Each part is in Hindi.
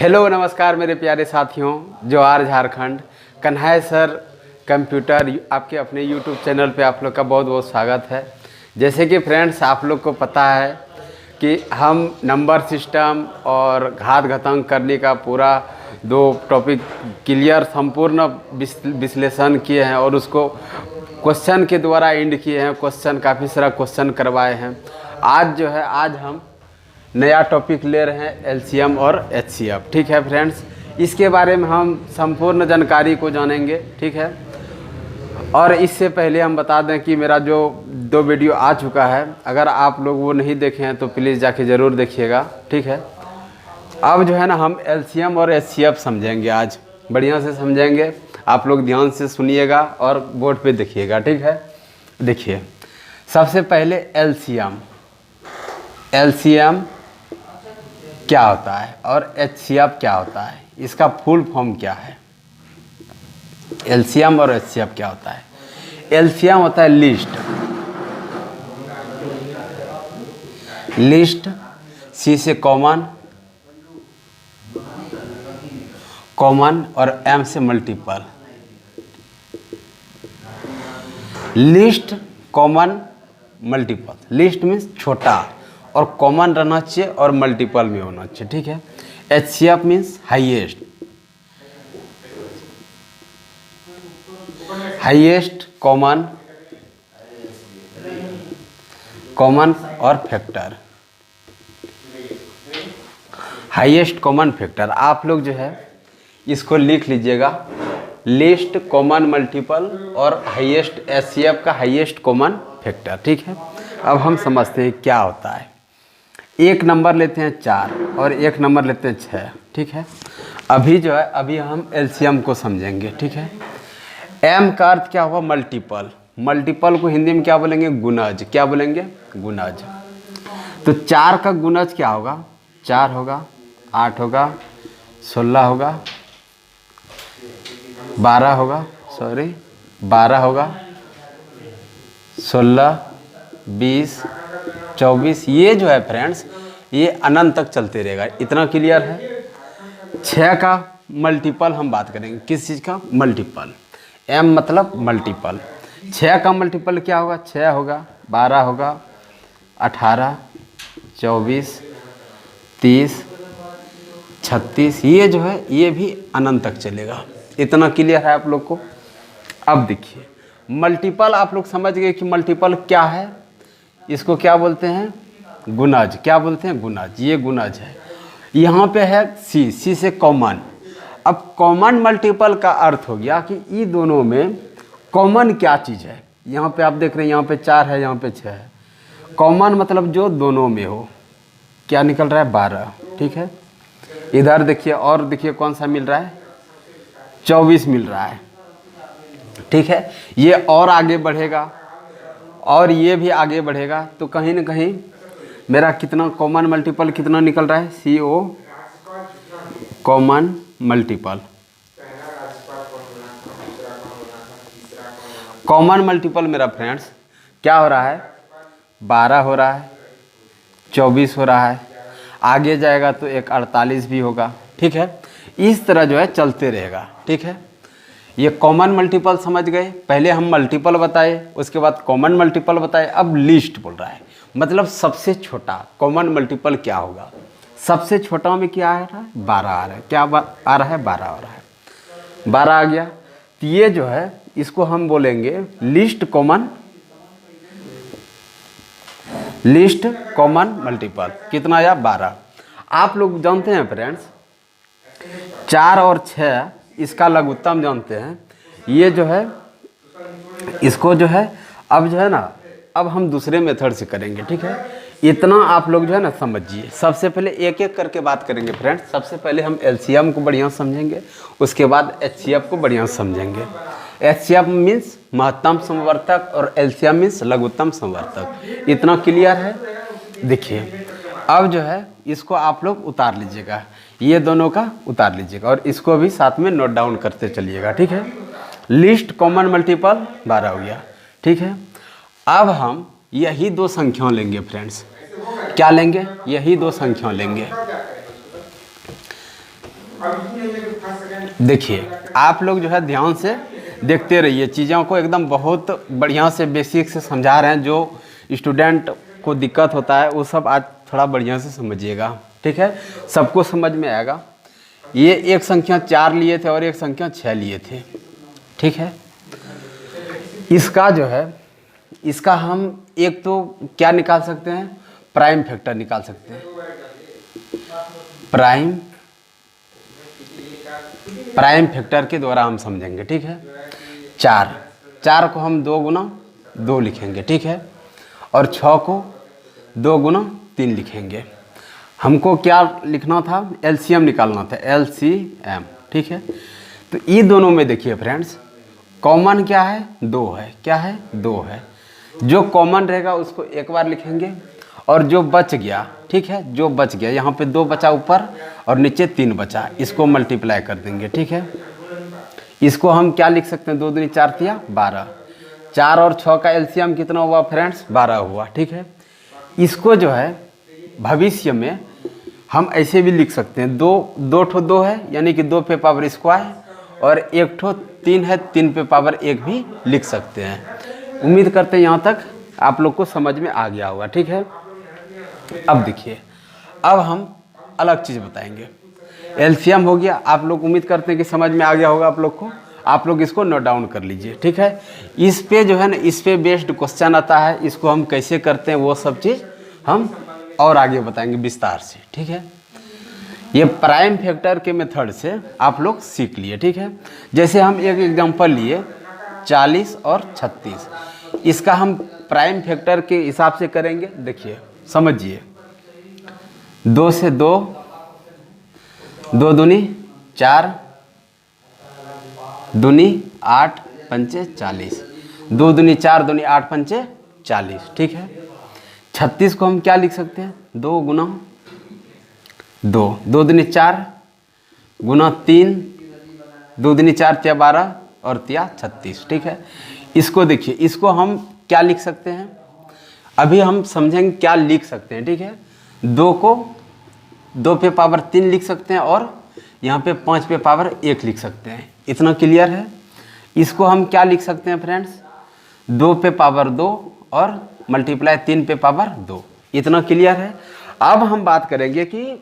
हेलो नमस्कार मेरे प्यारे साथियों, जोहार झारखंड। कन्हैया सर कंप्यूटर आपके अपने यूट्यूब चैनल पे आप लोग का बहुत बहुत स्वागत है। जैसे कि फ्रेंड्स आप लोग को पता है कि हम नंबर सिस्टम और घात घातांक करने का पूरा दो टॉपिक क्लियर संपूर्ण विश्लेषण किए हैं और उसको क्वेश्चन के द्वारा एंड किए हैं। क्वेश्चन काफ़ी सारा क्वेश्चन करवाए हैं। आज हम नया टॉपिक ले रहे हैं एलसीएम और एचसीएफ। ठीक है फ्रेंड्स, इसके बारे में हम संपूर्ण जानकारी को जानेंगे। ठीक है, और इससे पहले हम बता दें कि मेरा जो 2 वीडियो आ चुका है, अगर आप लोग वो नहीं देखे हैं तो प्लीज़ जाके ज़रूर देखिएगा। ठीक है, अब जो है ना हम एलसीएम और एचसीएफ समझेंगे। आज बढ़िया से समझेंगे, आप लोग ध्यान से सुनिएगा और बोर्ड पे देखिएगा। ठीक है, देखिए सबसे पहले एलसीएम क्या होता है और एचसीएफ क्या होता है, इसका फुल फॉर्म क्या है। एलसीएम और एचसीएफ क्या होता है? एलसीएम होता है लिस्ट, सी से कॉमन और एम से multiple. List, common, multiple. List means छोटा और कॉमन रहना चाहिए और मल्टीपल में होना चाहिए। ठीक है, एचसीएफ मीन्स हाईएस्ट कॉमन और फैक्टर। हाईएस्ट कॉमन फैक्टर आप लोग जो है इसको लिख लीजिएगा। लिस्ट, कॉमन, मल्टीपल और हाईएस्ट, एचसीएफ का हाईएस्ट कॉमन फैक्टर। ठीक है, अब हम समझते हैं क्या होता है। एक नंबर लेते हैं 4 और एक नंबर लेते हैं 6। ठीक है, अभी हम एलसीएम को समझेंगे। ठीक है, एम का अर्थ क्या हुआ? मल्टीपल। मल्टीपल को हिंदी में क्या बोलेंगे? गुणज। क्या बोलेंगे? गुणज। तो 4 का गुणज क्या होगा? 4 होगा, 8 होगा, 16 होगा, 12 होगा, 16, 20, 24। ये जो है फ्रेंड्स ये अनंत तक चलते रहेगा। इतना क्लियर है। 6 का मल्टीपल हम बात करेंगे। किस चीज़ का? मल्टीपल। एम मतलब मल्टीपल। 6 का मल्टीपल क्या होगा? 6 होगा, 12 होगा, 18, 24, 30, 36। ये जो है ये भी अनंत तक चलेगा। इतना क्लियर है आप लोग को। अब देखिए मल्टीपल आप लोग समझ गए कि मल्टीपल क्या है। इसको क्या बोलते हैं? गुणज। क्या बोलते हैं? गुणज। ये गुणज है। यहाँ पे है सी से कॉमन। अब कॉमन मल्टीपल का अर्थ हो गया कि ये दोनों में कॉमन क्या चीज़ है। यहाँ पे आप देख रहे हैं, यहाँ पे 4 है, यहाँ पे 6 है। कॉमन मतलब जो दोनों में हो। क्या निकल रहा है? 12। ठीक है, इधर देखिए और देखिए कौन सा मिल रहा है? 24 मिल रहा है। ठीक है, ये और आगे बढ़ेगा और ये भी आगे बढ़ेगा तो कहीं ना कहीं मेरा कितना कॉमन मल्टीपल कितना निकल रहा है? CO common multiple. Common multiple मेरा फ्रेंड्स क्या हो रहा है? 12 हो रहा है, 24 हो रहा है, आगे जाएगा तो एक 48 भी होगा। ठीक है, इस तरह जो है चलते रहेगा। ठीक है, ये कॉमन मल्टीपल समझ गए। पहले हम मल्टीपल बताए, उसके बाद कॉमन मल्टीपल बताए, अब लिस्ट बोल रहा है। मतलब सबसे छोटा कॉमन मल्टीपल क्या होगा? सबसे छोटा में क्या आ रहा है? 12 आ रहा है। क्या आ रहा है? 12 आ रहा है। 12 आ गया तो ये जो है इसको हम बोलेंगे लिस्ट कॉमन मल्टीपल। कितना आया? 12। आप लोग जानते हैं फ्रेंड्स 4 और 6 इसका लघुत्तम जानते हैं। ये जो है इसको जो है अब जो है ना अब हम दूसरे मेथड से करेंगे। ठीक है, इतना आप लोग जो है ना समझिए। सबसे पहले एक एक करके बात करेंगे फ्रेंड्स। सबसे पहले हम एलसीएम को बढ़िया समझेंगे, उसके बाद एचसीएफ को बढ़िया समझेंगे। एचसीएफ मीन्स महत्तम समवर्तक और एलसीएम मीन्स लघुत्तम समवर्तक। इतना क्लियर है। देखिए अब जो है इसको आप लोग उतार लीजिएगा, ये दोनों का उतार लीजिएगा और इसको भी साथ में नोट डाउन करते चलिएगा। ठीक है, लिस्ट कॉमन मल्टीपल 12 हो गया। ठीक है, अब हम यही 2 संख्याओं लेंगे फ्रेंड्स। क्या लेंगे? यही 2 संख्या लेंगे। देखिए आप लोग जो है ध्यान से देखते रहिए चीज़ों को, एकदम बहुत बढ़िया से बेसिक से समझा रहे हैं। जो स्टूडेंट को दिक्कत होता है वो सब आज थोड़ा बढ़िया से समझिएगा, ठीक है, सबको समझ में आएगा। ये एक संख्या 4 लिए थे और एक संख्या 6 लिए थे, ठीक है। इसका जो है, इसका हम एक तो क्या निकाल सकते हैं, प्राइम फैक्टर निकाल सकते हैं। प्राइम फैक्टर के द्वारा हम समझेंगे, ठीक है। 4 को हम 2 गुना 2 लिखेंगे, ठीक है, और 6 को 2 गुना 3 लिखेंगे। हमको क्या लिखना था, एलसीएम निकालना था, एलसीएम, ठीक है। तो ये दोनों में देखिए फ्रेंड्स, कॉमन क्या है, 2 है, क्या है, 2 है। जो कॉमन रहेगा उसको एक बार लिखेंगे, और जो बच गया, ठीक है, जो बच गया, यहाँ पे 2 बचा ऊपर और नीचे 3 बचा, इसको मल्टीप्लाई कर देंगे, ठीक है। इसको हम क्या लिख सकते हैं, 2 दूनी 4 तिया 12। 4 और 6 का एलसीएम कितना हुआ फ्रेंड्स, 12 हुआ, ठीक है। इसको जो है भविष्य में हम ऐसे भी लिख सकते हैं, 2 है, यानी कि 2 पे पावर स्क्वायर, और 1 ठो 3 है, 3 पे पावर 1 भी लिख सकते हैं। उम्मीद करते हैं यहाँ तक आप लोग को समझ में आ गया होगा, ठीक है। अब देखिए, अब हम अलग चीज़ बताएंगे। एलसीएम हो गया, आप लोग उम्मीद करते हैं कि समझ में आ गया होगा आप लोग को। आप लोग इसको नोट डाउन कर लीजिए, ठीक है। इस पे जो है ना, इस पे बेस्ड क्वेश्चन आता है, इसको हम कैसे करते हैं वो सब चीज़ हम और आगे बताएंगे विस्तार से, ठीक है। ये प्राइम फैक्टर के मेथड से आप लोग सीख लिए, ठीक है। जैसे हम एक एग्जांपल लिए 40 और 36, इसका हम प्राइम फैक्टर के हिसाब से करेंगे। देखिए समझिए, 2 से 2, 2 दूनी 4, दूनी 8 पंचे 40, 2 दूनी 4, दूनी 8 पंचे 40, ठीक है। 36 को हम क्या लिख सकते हैं, 2 गुना 2, 2 दूनी 4 गुना 3, 2 दूनी 4 तिया 12 और तिया 36, ठीक है। इसको देखिए, इसको हम क्या लिख सकते हैं, अभी हम समझेंगे क्या लिख सकते हैं, ठीक है। 2 को 2 पे पावर 3 लिख सकते हैं, और यहाँ पे 5 पे पावर 1 लिख सकते हैं। इतना क्लियर है। इसको हम क्या लिख सकते हैं फ्रेंड्स, 2 पे पावर 2 और मल्टीप्लाई 3 पे पावर 2। इतना क्लियर है। अब हम बात करेंगे कि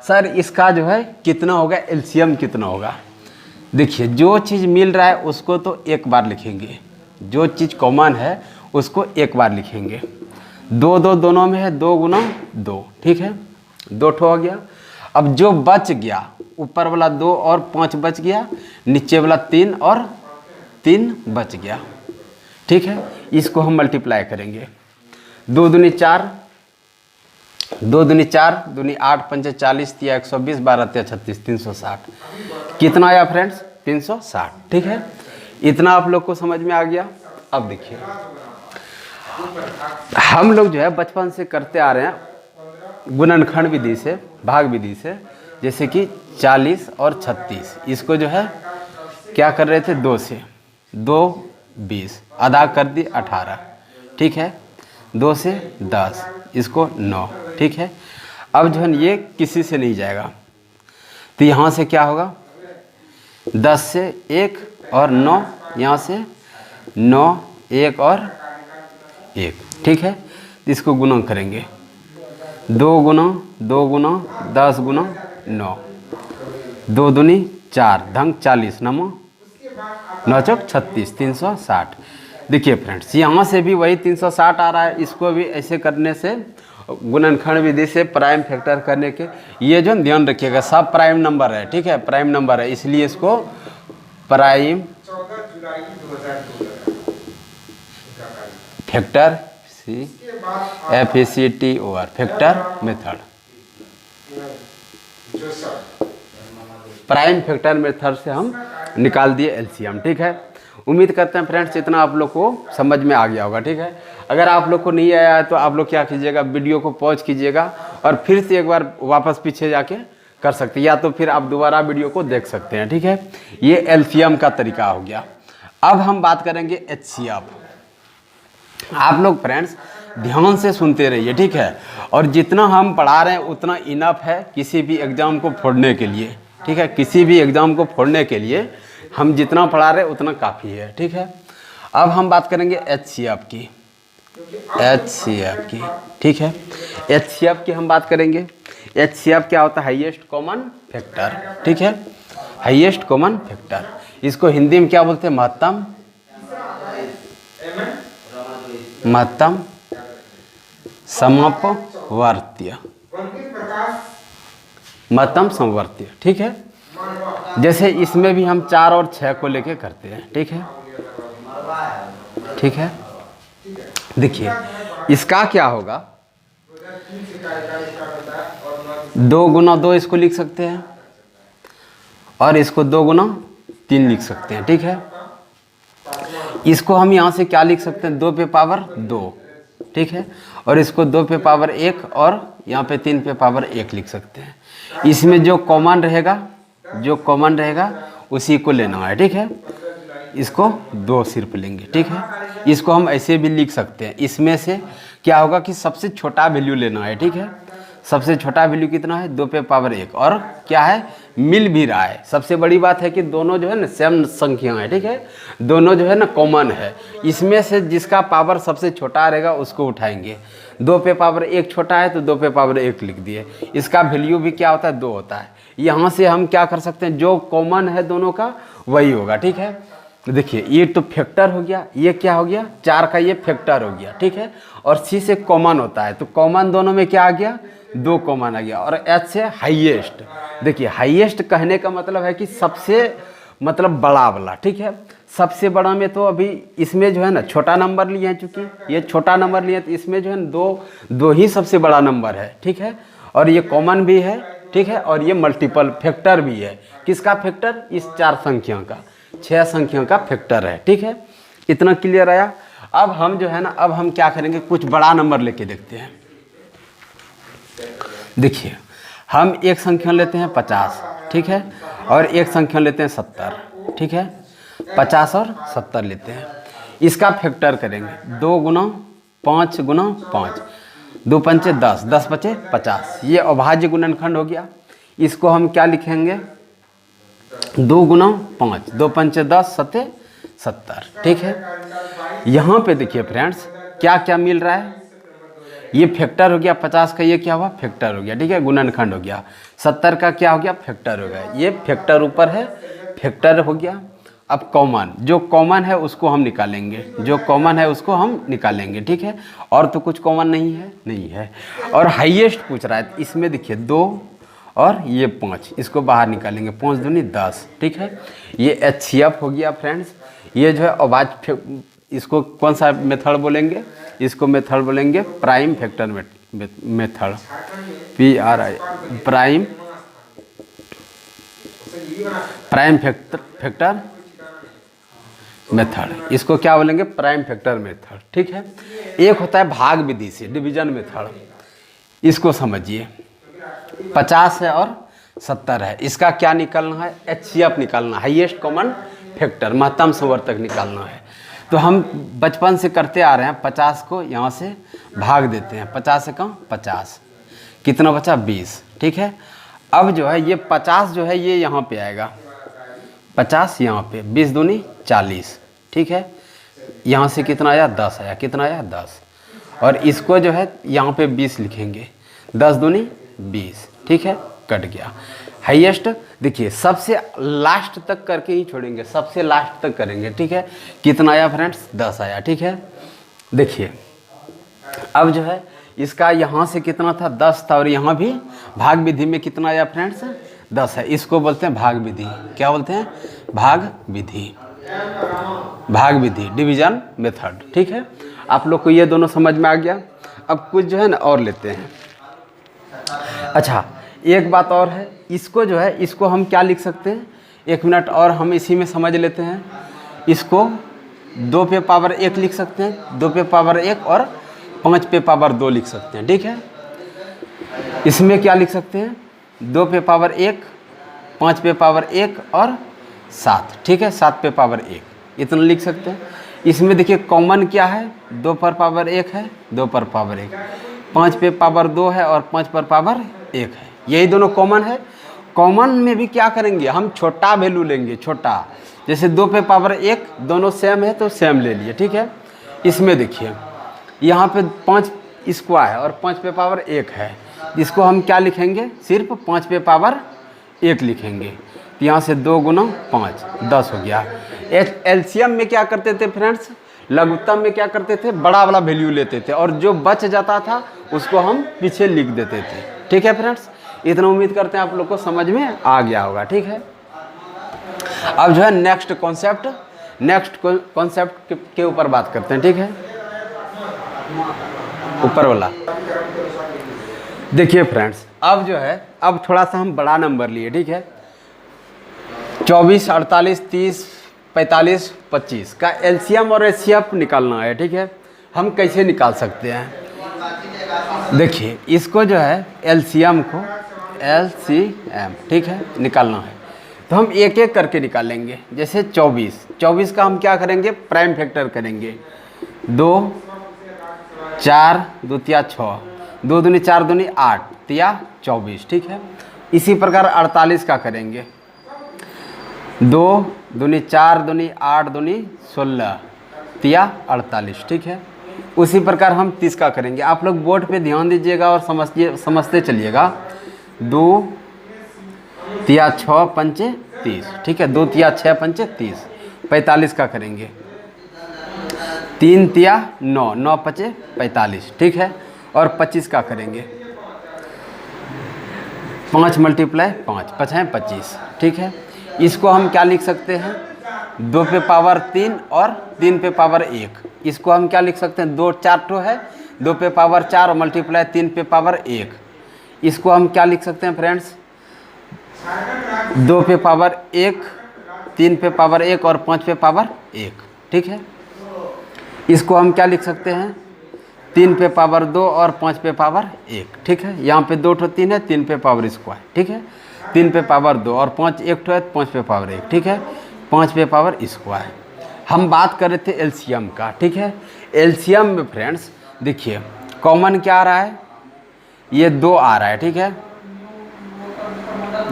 सर इसका जो है कितना होगा, एलसीएम कितना होगा। देखिए, जो चीज़ मिल रहा है उसको तो एक बार लिखेंगे, जो चीज़ कॉमन है उसको एक बार लिखेंगे। 2 2 दोनों में है, 2 गुना 2, ठीक है, 2 ठो हो गया। अब जो बच गया, ऊपर वाला 2 और 5 बच गया, नीचे वाला 3 और 3 बच गया, ठीक है। इसको हम मल्टीप्लाई करेंगे। 2 दूनी 4, 2 दूनी 4, दूनी 8 पंचे 40 तिया 120, 12 तिया 36, 360। कितना आया फ्रेंड्स, 360, ठीक है। इतना आप लोग को समझ में आ गया। अब देखिए, हम लोग जो है बचपन से करते आ रहे हैं गुणनखंड विधि से, भाग विधि से, जैसे कि 40 और 36, इसको जो है क्या कर रहे थे, 2 से 2 20, आधा कर दी 18, ठीक है, 2 से 10, इसको 9, ठीक है। अब जो है ये किसी से नहीं जाएगा, तो यहाँ से क्या होगा, 10 से 1 और 9, यहाँ से 9 1 और 1, ठीक है। इसको गुना करेंगे, 2 गुना 2 गुना 10 गुना 9, 2 दूनी 4 धंग 40, 9 चौक 36, 360। देखिए फ्रेंड्स, यहाँ से भी वही 360 आ रहा है। इसको भी ऐसे करने से, गुणनखंड विधि से प्राइम फैक्टर करने के, ये जो ध्यान रखिएगा सब प्राइम नंबर है, ठीक है, प्राइम नंबर है, इसलिए इसको prime factor FACTOR factor method, prime factor method से हम निकाल दिए एलसीएम, ठीक है। उम्मीद करते हैं फ्रेंड्स इतना आप लोग को समझ में आ गया होगा, ठीक है। अगर आप लोग को नहीं आया है तो आप लोग क्या कीजिएगा, वीडियो को पॉज कीजिएगा और फिर से एक बार वापस पीछे जाके कर सकते हैं, या तो फिर आप दोबारा वीडियो को देख सकते हैं, ठीक है। ये एलसीएम का तरीका हो गया। अब हम बात करेंगे HCF। आप लोग फ्रेंड्स ध्यान से सुनते रहिए, ठीक है, और जितना हम पढ़ा रहे हैं उतना इनफ है किसी भी एग्जाम को फोड़ने के लिए, ठीक है। किसी भी एग्ज़ाम को फोड़ने के लिए हम जितना पढ़ा रहे उतना काफ़ी है, ठीक है। अब हम बात करेंगे HCF की, HCF की, ठीक है। HCF की हम बात करेंगे। HCF क्या होता है? हाईएस्ट कॉमन फैक्टर, ठीक है। हाईएस्ट कॉमन फैक्टर, इसको हिंदी में क्या बोलते हैं? महत्तम समवर्तीय, महत्तम समवर्तीय, ठीक है। जैसे इसमें भी हम 4 और 6 को लेके करते हैं, ठीक है, ठीक है। देखिए इसका क्या होगा, 2 गुना 2 इसको लिख सकते हैं और इसको 2 गुना 3 लिख सकते हैं, ठीक है। इसको हम यहाँ से क्या लिख सकते हैं? 2 पे पावर 2, ठीक है। और इसको 2 पे पावर 1 और यहाँ पे 3 पे पावर 1 लिख सकते हैं। इसमें जो कॉमन रहेगा, जो कॉमन रहेगा उसी को लेना है, ठीक है। इसको 2 सिर्फ लेंगे, ठीक है। इसको हम ऐसे भी लिख सकते हैं। इसमें से क्या होगा कि सबसे छोटा वैल्यू लेना है, ठीक है। सबसे छोटा वैल्यू कितना है? 2 पे पावर 1, और क्या है? मिल भी रहा है। सबसे बड़ी बात है कि दोनों जो है ना सेम संख्या है, ठीक है। दोनों जो है ना कॉमन है। इसमें से जिसका पावर सबसे छोटा रहेगा उसको उठाएंगे। 2 पे पावर 1 छोटा है तो 2 पे पावर 1 लिख दिए। इसका वैल्यू भी क्या होता है? 2 होता है। यहाँ से हम क्या कर सकते हैं? जो कॉमन है दोनों का वही होगा, ठीक है। देखिए ये तो फैक्टर हो गया, ये क्या हो गया? 4 का ये फैक्टर हो गया, ठीक है। और C से कॉमन होता है, तो कॉमन दोनों में क्या आ गया? 2 कॉमन आ गया। और H से हाईएस्ट, देखिए हाईएस्ट कहने का मतलब है कि सबसे मतलब बड़ा वाला, ठीक है। सबसे बड़ा में तो अभी इसमें जो है ना छोटा नंबर लिए हैं, चूँकि ये छोटा नंबर लिए तो इसमें जो है ना दो ही सबसे बड़ा नंबर है, ठीक है। और ये कॉमन भी है, ठीक है। और ये मल्टीपल फैक्टर भी है। किसका फैक्टर? इस 4 संख्या का, 6 संख्या का फैक्टर है, ठीक है। इतना क्लियर आया। अब हम जो है ना, अब हम क्या करेंगे? कुछ बड़ा नंबर लेके देखते हैं। देखिए हम एक संख्या लेते हैं 50, ठीक है, और एक संख्या लेते हैं 70, ठीक है। 50 और 70 लेते हैं। इसका फैक्टर करेंगे 2 गुना 5 गुना 5, 2 पंचे 10, 10 बचे 50। ये अभाज्य गुणनखंड हो गया। इसको हम क्या लिखेंगे? 2 गुना 5, 2 पंचे 10, 7 70, ठीक है। यहाँ पे देखिए फ्रेंड्स क्या क्या मिल रहा है? ये फैक्टर हो गया 50 का, ये क्या हुआ? फैक्टर हो गया, ठीक है, गुणनखंड हो गया। 70 का क्या हो गया? फैक्टर हो गया। ये फैक्टर ऊपर है, फैक्टर हो गया। अब कॉमन, जो कॉमन है उसको हम निकालेंगे, जो कॉमन है उसको हम निकालेंगे, ठीक है। और तो कुछ कॉमन नहीं है, नहीं है। और हाईएस्ट पूछ रहा है, इसमें देखिए 2 और ये 5, इसको बाहर निकालेंगे। 5 दूनी 10, ठीक है। ये HCF हो गया फ्रेंड्स। ये जो है अभाज्य, इसको कौन सा मेथड बोलेंगे? इसको मेथड बोलेंगे prime factor method, PRI, prime factor method. इसको क्या बोलेंगे? प्राइम फैक्टर मेथड, ठीक है। एक होता है भाग विधि से, डिवीजन मेथड। इसको समझिए, 50 है और 70 है। इसका क्या निकालना है? HCF निकालना, हाईएस्ट कॉमन फैक्टर, महत्तम समवर्तक निकालना है। तो हम बचपन से करते आ रहे हैं। 50 को यहाँ से भाग देते हैं, 50 से कम 50, कितना बचा? 20, ठीक है। अब जो है ये 50 जो है ये यहाँ पे आएगा, 50 यहाँ पे, 20 दूनी 40, ठीक है। यहाँ से कितना आया? 10 आया, कितना आया? 10। और इसको जो है यहाँ पे 20 लिखेंगे, 10 दूनी 20, ठीक है, कट गया। हाईएस्ट देखिए सबसे लास्ट तक करके ही छोड़ेंगे, सबसे लास्ट तक करेंगे, ठीक है। कितना आया फ्रेंड्स? 10 आया, ठीक है। देखिए अब जो है इसका यहाँ से कितना था? 10 था, और यहाँ भी भाग विधि में कितना आया फ्रेंड्स? 10 है। इसको बोलते हैं भाग विधि। क्या बोलते हैं? भाग विधि, भाग विधि, डिवीजन मेथड, ठीक है। आप लोग को ये दोनों समझ में आ गया। अब कुछ जो है ना और लेते हैं। अच्छा एक बात और है, इसको जो है इसको हम क्या लिख सकते हैं? 1 मिनट और हम इसी में समझ लेते हैं। इसको 2 पे पावर 1 लिख सकते हैं, 2 पे पावर 1 और 5 पे पावर 2 लिख सकते हैं, ठीक है। इसमें क्या लिख सकते हैं? 2 पे पावर 1, 5 पे पावर 1 और 7, ठीक है, 7 पे पावर 1, इतना लिख सकते हैं। इसमें देखिए कॉमन क्या है? 2 पर पावर 1 है, 2 पर पावर 1, 5 पे पावर 2 है और 5 पर पावर 1 है। यही दोनों कॉमन है। कॉमन में भी क्या करेंगे, हम छोटा वैल्यू लेंगे, छोटा, जैसे 2 पे पावर 1 दोनों सेम है तो सेम ले लिए, ठीक है। इसमें देखिए यहाँ पे 5 स्क्वायर है और 5 पे पावर 1 है, इसको हम क्या लिखेंगे, सिर्फ 5 पे पावर 1 लिखेंगे। तो यहाँ से 2 गुना 5 10 हो गया। एलसीएम में क्या करते थे फ्रेंड्स, लघुत्तम में क्या करते थे, बड़ा वाला वैल्यू लेते थे और जो बच जाता था उसको हम पीछे लिख देते थे, ठीक है फ्रेंड्स। इतना उम्मीद करते हैं आप लोग को समझ में आ गया होगा, ठीक है। अब जो है नेक्स्ट कॉन्सेप्ट के ऊपर बात करते हैं, ठीक है। ऊपर वाला देखिए फ्रेंड्स, अब जो है अब थोड़ा सा हम बड़ा नंबर लिए, ठीक है। 24, 48, 30, 45, 25 का एलसीएम और एचसीएफ निकालना है, ठीक है। हम कैसे निकाल सकते हैं, देखिए इसको जो है एलसीएम को एलसीएम, ठीक है, निकालना है तो हम एक एक करके निकालेंगे। जैसे 24 का हम क्या करेंगे, प्राइम फैक्टर करेंगे, 2 4 2 तिया 6, 2 दूनी 4 दूनी 8 तिया 24, ठीक है। इसी प्रकार 48 का करेंगे, 2 दूनी 4 दूनी 8 दूनी 16 तिया 48, ठीक है। उसी प्रकार हम 30 का करेंगे। आप लोग बोर्ड पे ध्यान दीजिएगा और समझते चलिएगा। 2 तिया 6 पंचे 30, ठीक है, 2 तिया 6 पंचे 30। 45 का करेंगे, 3 तिया 9 9 पचे 45, ठीक है। और 25 का करेंगे, 5 मल्टीप्लाई 5 5 हैं 25, ठीक है। इसको हम क्या लिख सकते हैं, 2 पे पावर 3 और 3 पे पावर 1। इसको हम क्या लिख सकते हैं, 2 4 ठो है, 2 पे पावर 4 और मल्टीप्लाई 3 पे पावर 1। इसको हम क्या लिख सकते हैं फ्रेंड्स, 2 पे पावर 1, 3 पे पावर 1 और 5 पे पावर 1, ठीक है। इसको हम क्या लिख सकते हैं, 3 पे पावर 2 और 5 पे पावर 1, ठीक है। यहाँ पे 2 ठो 3 है, 3 पे पावर स्क्वायर, ठीक है। 3 पे पावर 2 और 5 1 ठो है, 5 पे पावर 1, ठीक है। 5 पे पावर स्क्वायर। हम बात कर रहे थे एलसीएम का, ठीक है। एलसीएम में फ्रेंड्स देखिए कॉमन क्या आ रहा है, ये 2 आ रहा है, ठीक है,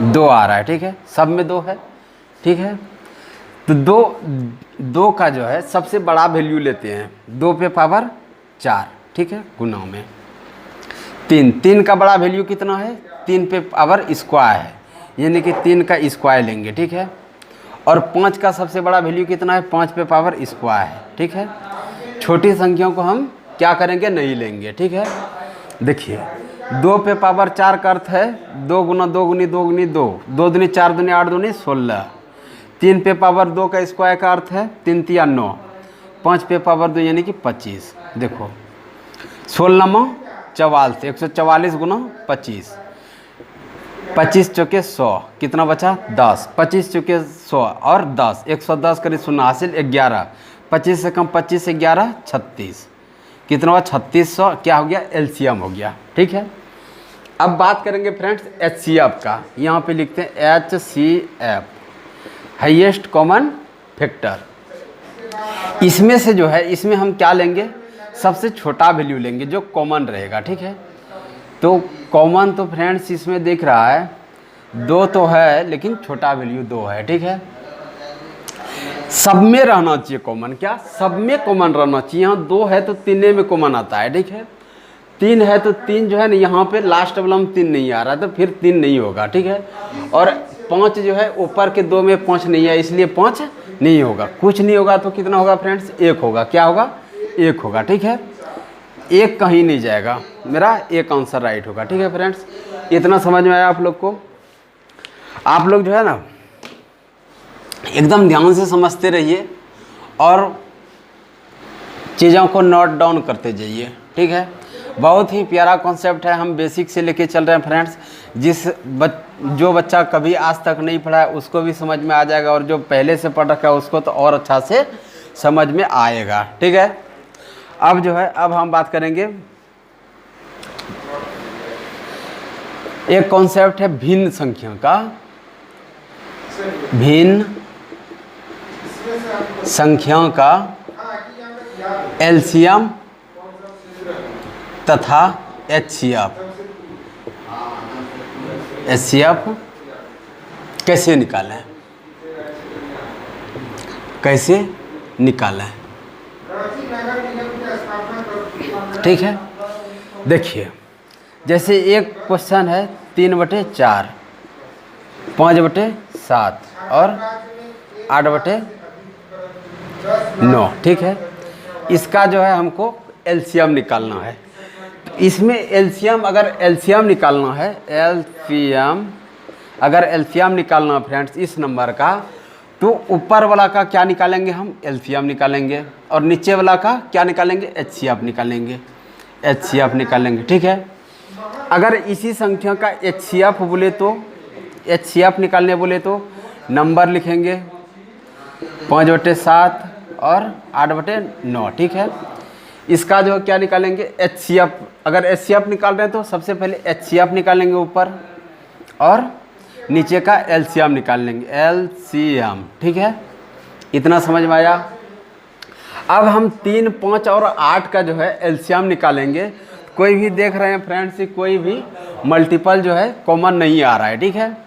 2 आ रहा है, ठीक है, सब में 2 है, ठीक है। तो 2 का जो है सबसे बड़ा वैल्यू लेते हैं, 2 पे पावर 4, ठीक है, गुना में 3 का बड़ा वैल्यू कितना है, 3 पे पावर स्क्वायर है, यानी कि 3 का स्क्वायर लेंगे, ठीक है। और 5 का सबसे बड़ा वैल्यू कितना है, 5 पे पावर स्क्वायर है, ठीक है। छोटी संख्याओं को हम क्या करेंगे, नहीं लेंगे, ठीक है। देखिए 2 पे पावर 4 का अर्थ है 2 गुना 2 गुनी 2 गुनी 2, 2 दूनी 4 दूनी 8 दूनी 16। 3 पे पावर 2 का स्क्वायर का अर्थ है 3 तिया 9, 5 पे पावर 2 यानी कि 25। देखो 16 में 44, 144 गुना 25, 25 चौके 100, कितना बचा 10, 25 चौके 100 और 10, 110 करीब 0 हासिल 11, 25 से कम 25 से 11 36, कितना हुआ 3600, क्या हो गया, एलसीएम हो गया, ठीक है। अब बात करेंगे फ्रेंड्स एचसीएफ का, यहाँ पे लिखते हैं एचसीएफ, हाईएस्ट कॉमन फैक्टर। इसमें से जो है, इसमें हम क्या लेंगे, सबसे छोटा वैल्यू लेंगे जो कॉमन रहेगा, ठीक है। तो कॉमन तो फ्रेंड्स इसमें दिख रहा है 2 तो है, लेकिन छोटा वैल्यू 2 है, ठीक है। सब में रहना चाहिए कॉमन, क्या सब में कॉमन रहना चाहिए। यहाँ 2 है तो 3 में कॉमन आता है, ठीक है। 3 है तो 3 जो है ना, यहाँ पे लास्ट वाला में 3 नहीं आ रहा तो फिर 3 नहीं होगा, ठीक है। और 5 जो है ऊपर के 2 में 5 नहीं है, इसलिए 5 नहीं होगा। कुछ नहीं होगा तो कितना होगा फ्रेंड्स, 1 होगा, क्या होगा, 1 होगा, ठीक है। 1 कहीं नहीं जाएगा, मेरा 1 आंसर राइट होगा, ठीक है फ्रेंड्स। इतना समझ में आया आप लोग को। आप लोग जो है ना एकदम ध्यान से समझते रहिए और चीज़ों को नोट डाउन करते जाइए, ठीक है। बहुत ही प्यारा कॉन्सेप्ट है, हम बेसिक से लेके चल रहे हैं फ्रेंड्स। जो बच्चा कभी आज तक नहीं पढ़ा है उसको भी समझ में आ जाएगा, और जो पहले से पढ़ रखा है उसको तो और अच्छा से समझ में आएगा, ठीक है। अब जो है अब हम बात करेंगे, एक कॉन्सेप्ट है भिन्न संख्या का, भिन्न संख्याओं का एलसीएम तथा एचसीएफ कैसे निकालें, कैसे निकालें, ठीक है। देखिए जैसे एक क्वेश्चन है 3/4, 5/7 और 8/9, ठीक है। इसका जो है हमको एलसीएम निकालना है। इसमें एलसीएम, अगर एलसीएम निकालना है, अगर एलसीएम निकालना है फ्रेंड्स इस नंबर का, तो ऊपर वाला का क्या निकालेंगे हम, एलसीएम निकालेंगे, और नीचे वाला का क्या निकालेंगे, एचसीएफ निकालेंगे, एचसीएफ निकालेंगे, ठीक है। अगर इसी संख्या का एचसीएफ बोले तो, एचसीएफ निकालने बोले तो नंबर लिखेंगे 5/7 और 8/9, ठीक है। इसका जो क्या निकालेंगे, एचसीएफ। अगर एचसीएफ निकाल रहे हैं तो सबसे पहले एचसीएफ निकालेंगे ऊपर, और नीचे का एलसीएम निकाल लेंगे, एलसीएम, ठीक है। इतना समझ में आया। अब हम 3, 5 और 8 का जो है एलसीएम निकालेंगे। कोई भी देख रहे हैं फ्रेंड्स, कोई भी मल्टीपल जो है कॉमन नहीं आ रहा है, ठीक है।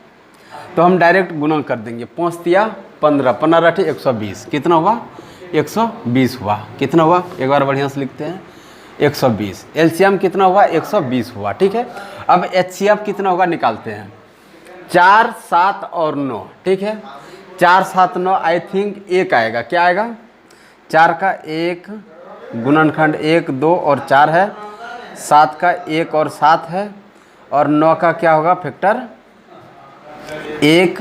तो हम डायरेक्ट गुणा कर देंगे, 5 तिया 15, 15 × 120, कितना हुआ, 120 हुआ। कितना हुआ, एक बार बढ़िया से लिखते हैं, 120। एलसीएम कितना हुआ, 120 हुआ, ठीक है। अब एचसीएफ कितना होगा निकालते हैं, 4, 7 और 9, ठीक है। 4, 7, 9 आई थिंक 1 आएगा, क्या आएगा, 4 का 1 गुणनखंड 1, 2 और 4 है, 7 का 1 और 7 है, और 9 का क्या होगा फैक्टर 1,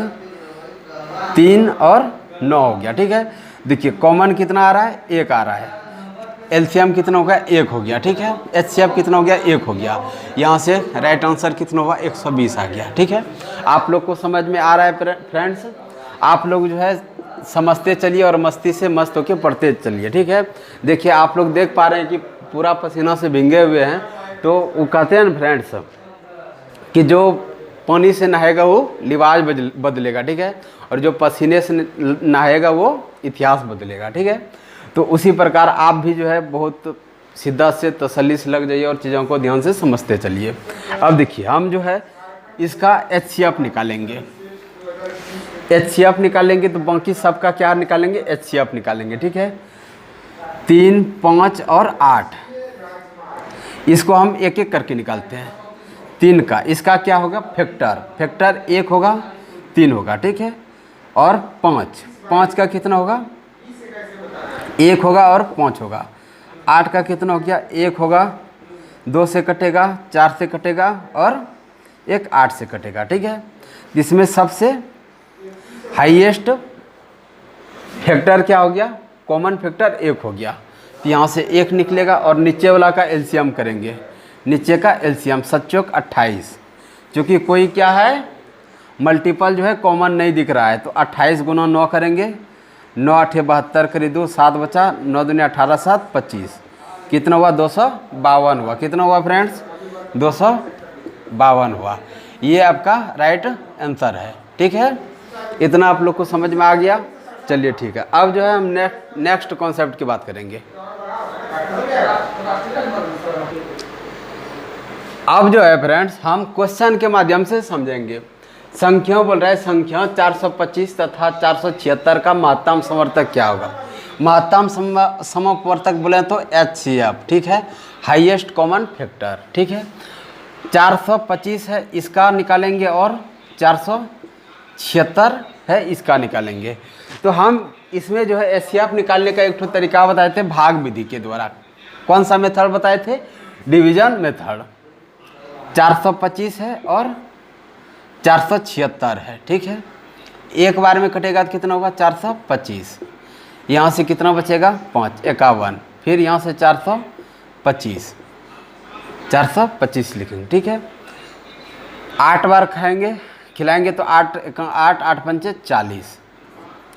3 और 9 हो गया, ठीक है। देखिए कॉमन कितना आ रहा है, 1 आ रहा है। एलसीएम कितना हो गया, 1 हो गया, ठीक है। एचसीएफ कितना हो गया, 1 हो गया। यहाँ से राइट आंसर कितना हुआ, 120 आ गया, ठीक है। आप लोग को समझ में आ रहा है फ्रेंड्स। आप लोग जो है समझते चलिए और मस्ती से मस्त होकर पढ़ते चलिए, ठीक है। देखिए आप लोग देख पा रहे हैं कि पूरा पसीना से भींगे हुए हैं, तो वो कहते हैं ना फ्रेंड्स कि जो पानी से नहाएगा वो लिबाज बदलेगा, ठीक है, और जो पसीने से नहाएगा वो इतिहास बदलेगा, ठीक है। तो उसी प्रकार आप भी जो है बहुत शिद्दत से तसल्ली से लग जाइए और चीज़ों को ध्यान से समझते चलिए। अब देखिए हम जो है इसका एचसीएफ निकालेंगे, एचसीएफ निकालेंगे तो बाकी सबका क्या निकालेंगे, एचसीएफ निकालेंगे, ठीक है। 3, 5 और 8 इसको हम एक एक करके निकालते हैं। 3 का इसका क्या होगा, फैक्टर 1 होगा, 3 होगा, ठीक है। और 5 का कितना होगा, 1 होगा और 5 होगा। 8 का कितना हो गया, 1 होगा, 2 से कटेगा, 4 से कटेगा और 1 8 से कटेगा, ठीक है। इसमें सबसे हाईएस्ट फैक्टर क्या हो गया, कॉमन फैक्टर 1 हो गया। तो यहाँ से 1 निकलेगा और नीचे वाला का एलसीएम करेंगे। नीचे का एलसीएम 7 चौक 28, क्योंकि कोई क्या है मल्टीपल जो है कॉमन नहीं दिख रहा है, तो 28 गुना 9 करेंगे, 9 8 72 करी 2, 7 बचा, 9 दूनी 18, 7 25, कितना हुआ 252 हुआ। कितना हुआ फ्रेंड्स, 252 हुआ। ये आपका राइट आंसर है, ठीक है। इतना आप लोग को समझ में आ गया, चलिए ठीक है। अब जो है हम नेक्स्ट कॉन्सेप्ट की बात करेंगे। अब जो है फ्रेंड्स हम क्वेश्चन के माध्यम से समझेंगे। संख्या बोल रहा है, संख्या 425 तथा 476 का महत्तम समवर्तक क्या होगा। महत्तम समवर्तक बोले तो एचसीएफ, ठीक है, हाईएस्ट कॉमन फैक्टर, ठीक है। 425 है इसका निकालेंगे और 476 है इसका निकालेंगे। तो हम इसमें जो है एचसीएफ निकालने का एक तरीका बताए थे भाग विधि के द्वारा। कौन सा मेथड बताए थे, डिवीजन मेथड। 425 है और 476 है, ठीक है। एक बार में कटेगा तो कितना होगा 425, यहाँ से कितना बचेगा 5, 51, फिर यहाँ से 425 लिखेंगे, ठीक है। 8 बार खिलाएंगे तो 8 8 पंचे 40,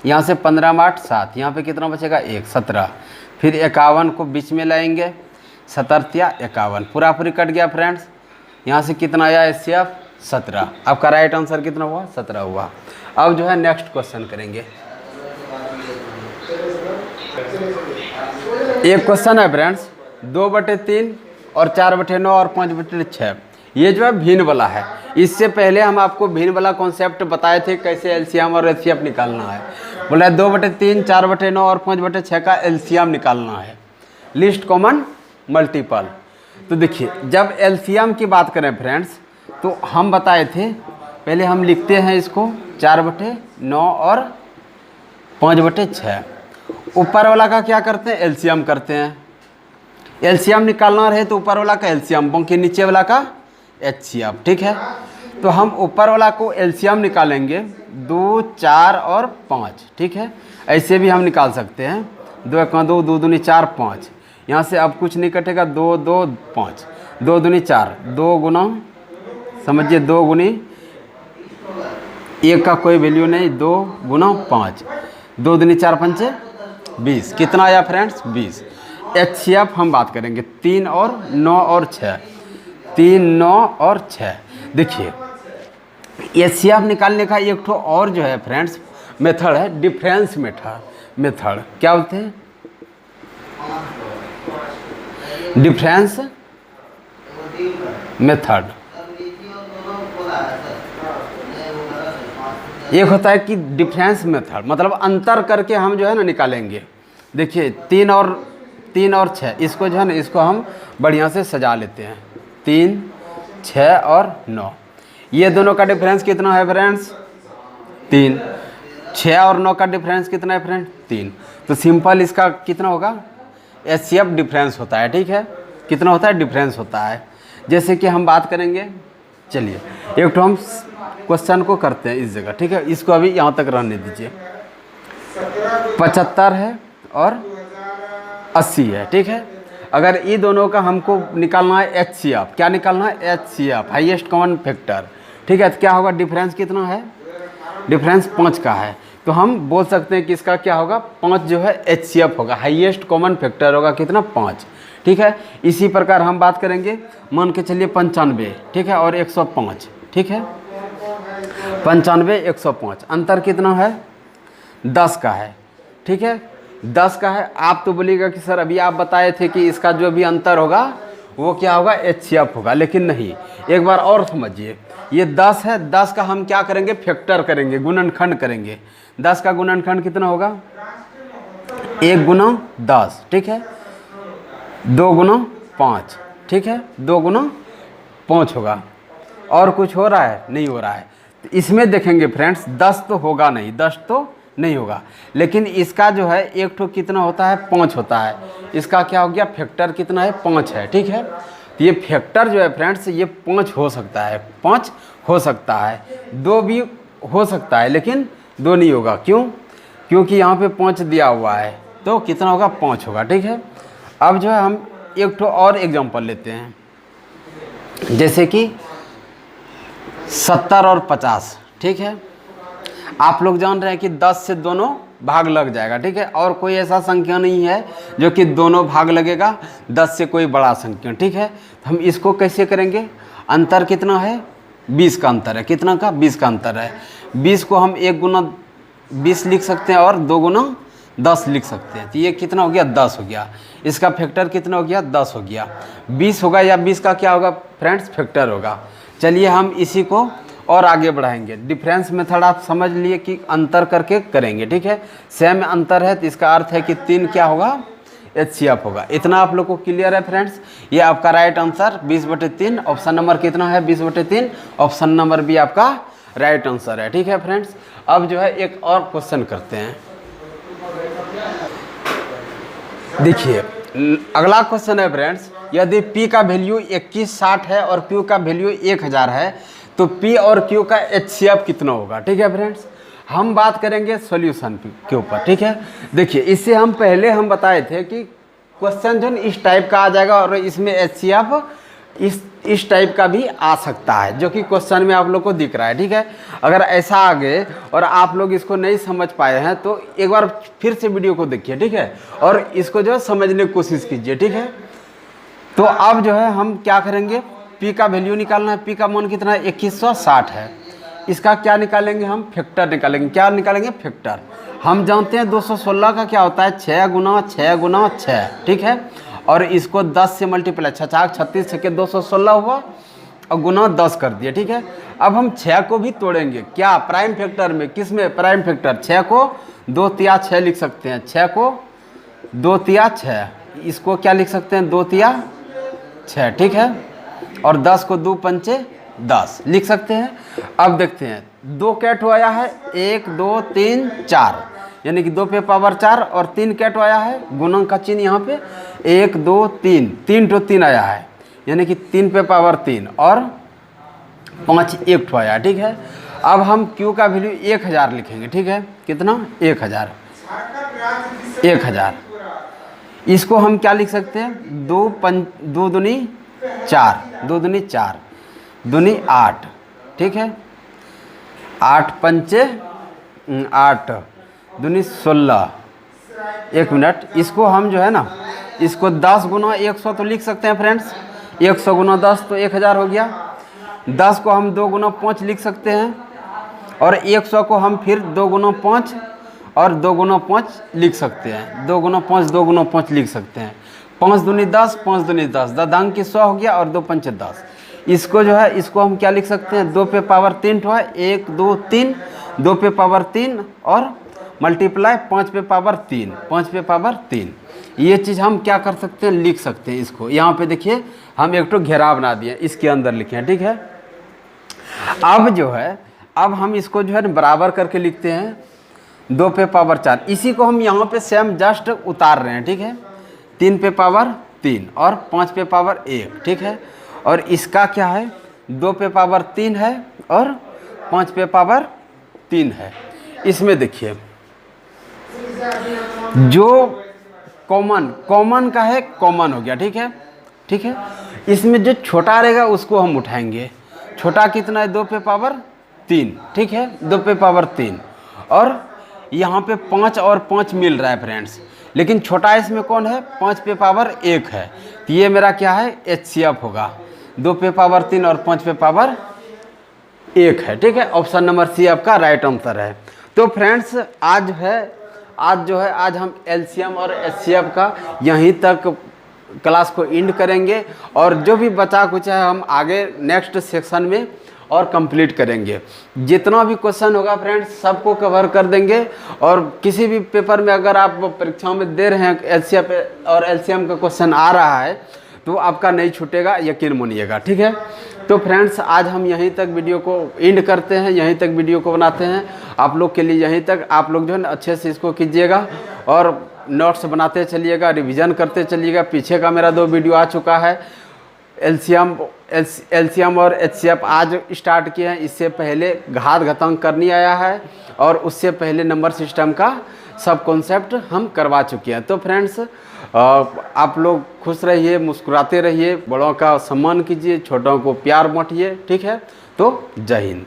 यहाँ से 15 में 8 7, यहाँ पे कितना बचेगा 1 17, फिर 51 को बीच में लाएंगे, 17 या 51, पूरा पूरी कट गया फ्रेंड्स। यहाँ से कितना आया एचसीएफ 17। आपका राइट आंसर कितना हुआ 17 हुआ। अब जो है नेक्स्ट क्वेश्चन करेंगे। एक क्वेश्चन है फ्रेंड्स 2/3 और 4/9 और 5/6 ये जो है भिन्न वाला है। इससे पहले हम आपको भिन्न वाला कॉन्सेप्ट बताए थे कैसे एलसीएम और एचसीएफ निकालना है। बोला 2/3, 4/9 और 5/6 का एलसीएम निकालना है, लिस्ट कॉमन मल्टीपल। तो देखिए जब एलसीएम की बात करें फ्रेंड्स, तो हम बताए थे, पहले हम लिखते हैं इसको 4/9 और 5/6। ऊपर वाला का क्या करते हैं, एलसीएम करते हैं। एलसीएम निकालना रहे तो ऊपर वाला का एलसीएम, बाकी नीचे वाला का एचसीएफ, ठीक है। तो हम ऊपर वाला को एलसीएम निकालेंगे 2, 4 और 5, ठीक है। ऐसे भी हम निकाल सकते हैं, 2 × 2, 2 दूनी 4, 5। यहाँ से अब कुछ नहीं कटेगा, 2, 2, 5, 2 दूनी 4, 2 गुना, समझिए 2 गुनी 1 का कोई वैल्यू नहीं, 2 गुना 5, 2 दूनी 4, 5 20। कितना आया फ्रेंड्स, 20। एचसीएफ हम बात करेंगे 3 और 9 और 6, 3, 9 और 6। देखिए एचसीएफ निकालने का एक ठो और जो है फ्रेंड्स मेथड है, डिफरेंस मेथड। क्या बोलते हैं, डिफरेंस मेथड। एक होता है कि डिफरेंस मेथड मतलब अंतर करके हम जो है ना निकालेंगे। देखिए 3 और 6, इसको जो है ना, इसको हम बढ़िया से सजा लेते हैं। 3, 6 और 9, ये दोनों का डिफरेंस कितना है फ्रेंड्स, 3। 6 और 9 का डिफरेंस कितना है फ्रेंड, 3। तो सिंपल इसका कितना होगा, एचसीएफ डिफरेंस होता है, ठीक है। कितना होता है, डिफरेंस होता है। जैसे कि हम बात करेंगे, चलिए एक तो हम क्वेश्चन को करते हैं इस जगह, ठीक है। इसको अभी यहाँ तक रहने दीजिए। 75 है और 80 है, ठीक है। अगर ये दोनों का हमको निकालना है एचसीएफ, क्या निकालना है, एचसीएफ हाईएस्ट कॉमन फैक्टर, ठीक है। तो क्या होगा, डिफरेंस कितना है, डिफरेंस 5 का है। तो हम बोल सकते हैं कि इसका क्या होगा, 5 जो है एचसीएफ होगा, हाईएस्ट कॉमन फैक्टर होगा कितना, 5, ठीक है। इसी प्रकार हम बात करेंगे, मान के चलिए 95, ठीक है, और 105, ठीक है। 95, 105, अंतर कितना है, 10 का है, ठीक है। 10 का है। आप तो बोलिएगा कि सर अभी आप बताए थे कि इसका जो भी अंतर होगा वो क्या होगा, एचसीएफ होगा, लेकिन नहीं। एक बार और समझिए, ये 10 है, 10 का हम क्या करेंगे, फैक्टर करेंगे, गुणनखंड करेंगे। 10 का गुणनखंड कितना होगा, 1 गुना 10, ठीक है, 2 गुना 5, ठीक है, 2 गुना 5 होगा। और कुछ हो रहा है, नहीं हो रहा है। तो इसमें देखेंगे फ्रेंड्स 10 तो होगा नहीं, 10 तो नहीं होगा, लेकिन इसका जो है एक ठो कितना होता है, 5 होता है। इसका क्या हो गया, फैक्टर कितना है, 5 है, ठीक है। तो ये फैक्टर जो है फ्रेंड्स ये 5 हो सकता है, 5 हो सकता है, 2 भी हो सकता है, लेकिन 2 नहीं होगा। क्यों, क्योंकि यहाँ पे 5 दिया हुआ है, तो कितना होगा, 5 होगा, ठीक है। अब जो है हम एक ठो और एग्जांपल लेते हैं, जैसे कि 70 और 50, ठीक है। आप लोग जान रहे हैं कि 10 से दोनों भाग लग जाएगा, ठीक है। और कोई ऐसा संख्या नहीं है जो कि दोनों भाग लगेगा 10 से कोई बड़ा संख्या, ठीक है। तो हम इसको कैसे करेंगे, अंतर कितना है, 20 का अंतर है, कितना का, 20 का अंतर है। 20 को हम 1 गुना 20 लिख सकते हैं और 2 गुना 10 लिख सकते हैं। तो ये कितना हो गया, 10 हो गया। इसका फैक्टर कितना हो गया, 10 हो गया। 20 होगा या 20 का क्या होगा फ्रेंड्स, फैक्टर होगा। चलिए हम इसी को और आगे बढ़ाएंगे। डिफरेंस मेथड आप समझ लिए कि अंतर करके करेंगे, ठीक है। सेम अंतर है तो इसका अर्थ है कि 3 क्या होगा, एचसीएफ होगा। इतना आप लोग को क्लियर है फ्रेंड्स। ये आपका राइट आंसर 20/3, ऑप्शन नंबर कितना है, 20/3, ऑप्शन नंबर बी आपका राइट आंसर है, ठीक है फ्रेंड्स। अब जो है एक और क्वेश्चन करते हैं। देखिए अगला क्वेश्चन है फ्रेंड्स, यदि P का वैल्यू 2160 है और Q का वैल्यू 1000 है तो P और Q का एचसीएफ कितना होगा, ठीक है फ्रेंड्स। हम बात करेंगे सॉल्यूशन के ऊपर, ठीक है। देखिए इससे हम पहले हम बताए थे कि क्वेश्चन जो इस टाइप का आ जाएगा और इसमें एचसीएफ इस टाइप का भी आ सकता है, जो कि क्वेश्चन में आप लोग को दिख रहा है, ठीक है। अगर ऐसा आ गए और आप लोग इसको नहीं समझ पाए हैं तो एक बार फिर से वीडियो को देखिए, ठीक है, और इसको जो है समझने की कोशिश कीजिए, ठीक है। तो अब जो है हम क्या करेंगे, P का वैल्यू निकालना है। P का मान कितना है, 2160 है। इसका क्या निकालेंगे हम, फैक्टर निकालेंगे। क्या निकालेंगे, फैक्टर। हम जानते हैं 216 का क्या होता है, 6 गुना 6 गुना 6, ठीक है। और इसको 10 से मल्टीप्लाई, 6 36 के 216 हुआ और गुना 10 कर दिए, ठीक है। अब हम 6 को भी तोड़ेंगे, क्या प्राइम फैक्टर में, किस में, प्राइम फैक्टर। 6 को 2 तिया 6 लिख सकते हैं, 6 को 2 तिया 6, इसको क्या लिख सकते हैं, 2 तिया 6, ठीक है। और 10 को 2 पंचे 10 लिख सकते हैं। अब देखते हैं 2 कैट आया है, 1 2 3 4, यानी कि 2 पे पावर 4 और 3 कैट आया है, गुणन का चिन्ह यहाँ पे 1 2 3, 3 तो 3 आया है, यानी कि 3 पे पावर 3 और 5 1 आया, ठीक है। अब हम Q का वैल्यू 1000 लिखेंगे, ठीक है। कितना, 1000, 1000। इसको हम क्या लिख सकते हैं, 2 दूनी 4, 2 दूनी 4, दूनी 8, ठीक है। 8 पंचे 8, दूनी 16, 1 मिनट। इसको हम जो है ना, इसको 10 गुना 100 तो लिख सकते हैं फ्रेंड्स, 100 गुना 10 तो 1000 हो गया। 10 को हम 2 गुना 5 लिख सकते हैं, और 100 को हम फिर 2 गुना 5 और 2 गुना 5 लिख सकते हैं, 2 गुना 5 2 गुना 5 लिख सकते हैं। 5 दूनी 10, 5 दूनी 10, ददांग की 100 हो गया, और 2 पंचे 10। इसको जो है, इसको हम क्या लिख सकते हैं, 2 पे पावर 3 है, 1 2 3, 2 पे पावर 3 और मल्टीप्लाई 5 पे पावर 3, 5 पे पावर 3। ये चीज़ हम क्या कर सकते हैं, लिख सकते हैं। इसको यहाँ पे देखिए हम एक तो घेरा बना दिए, इसके अंदर लिखे हैं, ठीक है। अब जो है, अब हम इसको जो है बराबर करके लिखते हैं, 2 पे पावर 4, इसी को हम यहाँ पे सेम जस्ट उतार रहे हैं, ठीक है। 3 पे पावर 3 और 5 पे पावर 1, ठीक है। और इसका क्या है, 2 पे पावर 3 है और 5 पे पावर 3 है। इसमें देखिए जो कॉमन का है, कॉमन हो गया, ठीक है, ठीक है। इसमें जो छोटा रहेगा उसको हम उठाएंगे। छोटा कितना है, 2 पे पावर 3, ठीक है, 2 पे पावर 3। और यहाँ पे 5 और 5 मिल रहा है फ्रेंड्स, लेकिन छोटा इसमें कौन है, 5 पे पावर 1 है, तो ये मेरा क्या है, HCF होगा। 2 पे पावर 3 और 5 पे पावर 1 है, ठीक है। ऑप्शन नंबर सी आपका राइट आंसर है। तो फ्रेंड्स आज हम LCM और HCF का यहीं तक क्लास को एंड करेंगे, और जो भी बचा कुछ है हम आगे नेक्स्ट सेक्शन में और कंप्लीट करेंगे। जितना भी क्वेश्चन होगा फ्रेंड्स सबको कवर कर देंगे, और किसी भी पेपर में अगर आप परीक्षाओं में दे रहे हैं HCF और LCM का क्वेश्चन आ रहा है तो आपका नहीं छूटेगा, यकीन मानिएगा, ठीक है। तो फ्रेंड्स आज हम यहीं तक वीडियो को एंड करते हैं, यहीं तक वीडियो को बनाते हैं आप लोग के लिए। यहीं तक आप लोग जो है ना अच्छे से इसको कीजिएगा और नोट्स बनाते चलिएगा, रिवीजन करते चलिएगा। पीछे का मेरा 2 वीडियो आ चुका है, LCM और HCF आज स्टार्ट किए हैं, इससे पहले घात घातांक करनी आया है, और उससे पहले नंबर सिस्टम का सब कॉन्सेप्ट हम करवा चुके हैं। तो फ्रेंड्स आप लोग खुश रहिए, मुस्कुराते रहिए, बड़ों का सम्मान कीजिए, छोटों को प्यार बांटिए, ठीक है। तो जय हिंद।